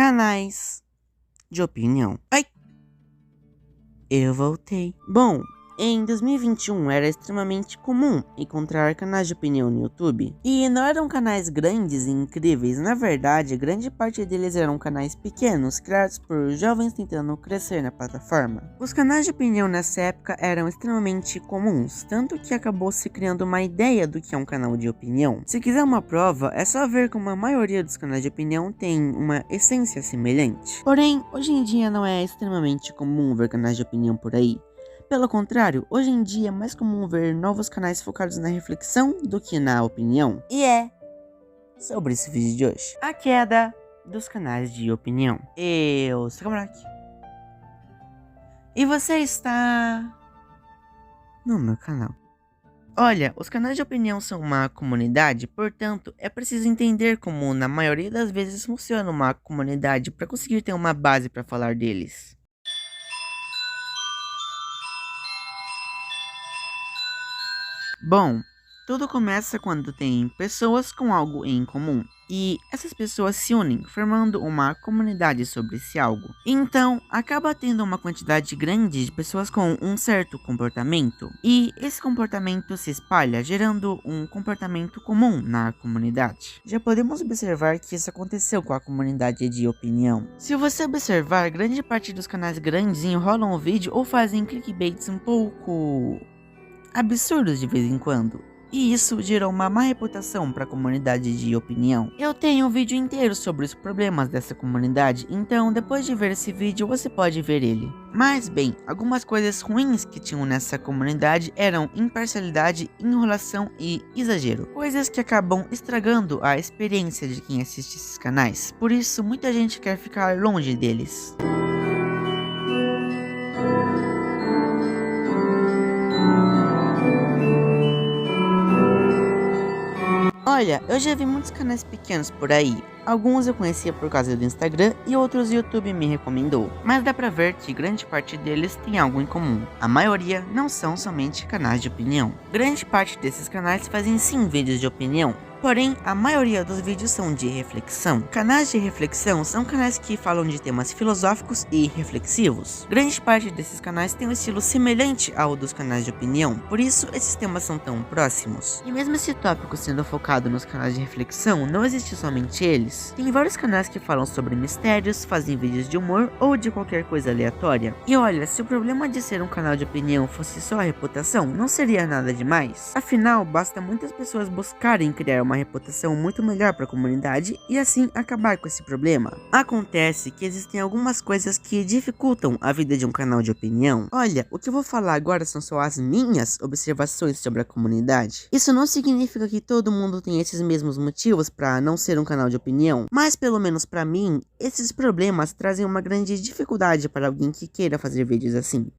canais de opinião. Ai! Eu voltei. Bom, em 2021 era extremamente comum encontrar canais de opinião no YouTube. E não eram canais grandes e incríveis, na verdade, grande parte deles eram canais pequenos, criados por jovens tentando crescer na plataforma. Os canais de opinião nessa época eram extremamente comuns, tanto que acabou se criando uma ideia do que é um canal de opinião. Se quiser uma prova, é só ver como a maioria dos canais de opinião tem uma essência semelhante. Porém, hoje em dia não é extremamente comum ver canais de opinião por aí. Pelo contrário, hoje em dia é mais comum ver novos canais focados na reflexão do que na opinião. E é sobre esse vídeo de hoje: a queda dos canais de opinião. Eu sou o Kamrak. E você está no meu canal. Olha, os canais de opinião são uma comunidade, portanto, é preciso entender como na maioria das vezes funciona uma comunidade para conseguir ter uma base para falar deles. Bom, tudo começa quando tem pessoas com algo em comum, e essas pessoas se unem, formando uma comunidade sobre esse algo. Então, acaba tendo uma quantidade grande de pessoas com um certo comportamento, e esse comportamento se espalha, gerando um comportamento comum na comunidade. Já podemos observar que isso aconteceu com a comunidade de opinião. Se você observar, grande parte dos canais grandes enrolam o vídeo ou fazem clickbaits um pouco absurdos de vez em quando, e isso gerou uma má reputação para a comunidade de opinião. Eu tenho um vídeo inteiro sobre os problemas dessa comunidade, então depois de ver esse vídeo você pode ver ele. Mas bem, algumas coisas ruins que tinham nessa comunidade eram imparcialidade, enrolação e exagero, coisas que acabam estragando a experiência de quem assiste esses canais, por isso muita gente quer ficar longe deles. Olha, eu já vi muitos canais pequenos por aí. Alguns eu conhecia por causa do Instagram e outros o YouTube me recomendou. Mas dá pra ver que grande parte deles tem algo em comum. A maioria não são somente canais de opinião. Grande parte desses canais fazem sim vídeos de opinião. Porém, a maioria dos vídeos são de reflexão. Canais de reflexão são canais que falam de temas filosóficos e reflexivos. Grande parte desses canais tem um estilo semelhante ao dos canais de opinião, por isso esses temas são tão próximos. E mesmo esse tópico sendo focado nos canais de reflexão, não existe somente eles. Tem vários canais que falam sobre mistérios, fazem vídeos de humor ou de qualquer coisa aleatória. E olha, se o problema de ser um canal de opinião fosse só a reputação, não seria nada demais. Afinal, basta muitas pessoas buscarem criar uma reputação muito melhor para a comunidade e assim acabar com esse problema. Acontece que existem algumas coisas que dificultam a vida de um canal de opinião. Olha, o que eu vou falar agora são só as minhas observações sobre a comunidade. Isso não significa que todo mundo tem esses mesmos motivos para não ser um canal de opinião, mas pelo menos para mim, esses problemas trazem uma grande dificuldade para alguém que queira fazer vídeos assim.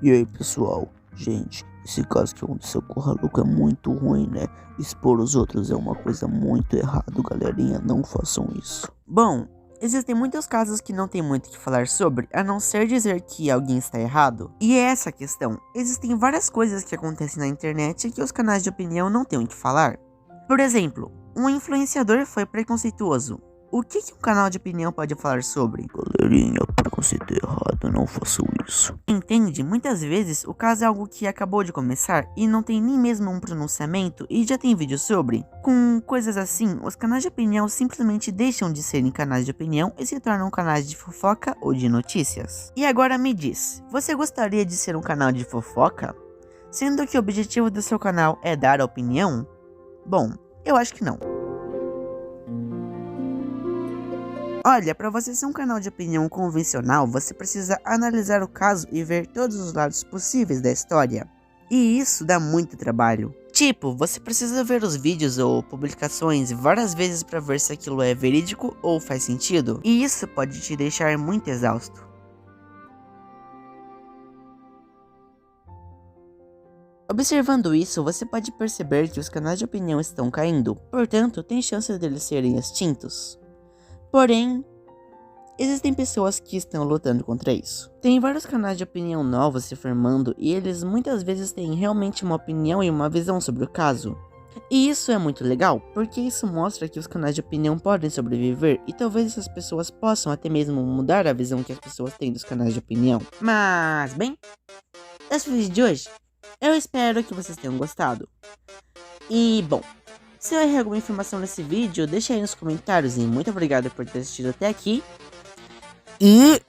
E aí pessoal, gente, esse caso que aconteceu com o Haluka é muito ruim, né? Expor os outros é uma coisa muito errado, galerinha, não façam isso. Bom, existem muitos casos que não tem muito o que falar sobre, a não ser dizer que alguém está errado. E é essa a questão, existem várias coisas que acontecem na internet que os canais de opinião não têm o que falar. Por exemplo, um influenciador foi preconceituoso. O que um canal de opinião pode falar sobre? Galerinha, preconceito errado, não façam isso. Entende? Muitas vezes o caso é algo que acabou de começar e não tem nem mesmo um pronunciamento e já tem vídeo sobre. Com coisas assim, os canais de opinião simplesmente deixam de serem canais de opinião e se tornam canais de fofoca ou de notícias. E agora me diz, você gostaria de ser um canal de fofoca? Sendo que o objetivo do seu canal é dar opinião? Bom, eu acho que não. Olha, para você ser um canal de opinião convencional, você precisa analisar o caso e ver todos os lados possíveis da história. E isso dá muito trabalho. Tipo, você precisa ver os vídeos ou publicações várias vezes para ver se aquilo é verídico ou faz sentido. E isso pode te deixar muito exausto. Observando isso, você pode perceber que os canais de opinião estão caindo, portanto, tem chance deles serem extintos. Porém, existem pessoas que estão lutando contra isso. Tem vários canais de opinião novos se formando e eles muitas vezes têm realmente uma opinião e uma visão sobre o caso. E isso é muito legal, porque isso mostra que os canais de opinião podem sobreviver e talvez essas pessoas possam até mesmo mudar a visão que as pessoas têm dos canais de opinião. Mas, bem, esse foi o vídeo de hoje. Eu espero que vocês tenham gostado. E, bom, se eu errei alguma informação nesse vídeo, deixa aí nos comentários e muito obrigado por ter assistido até aqui. E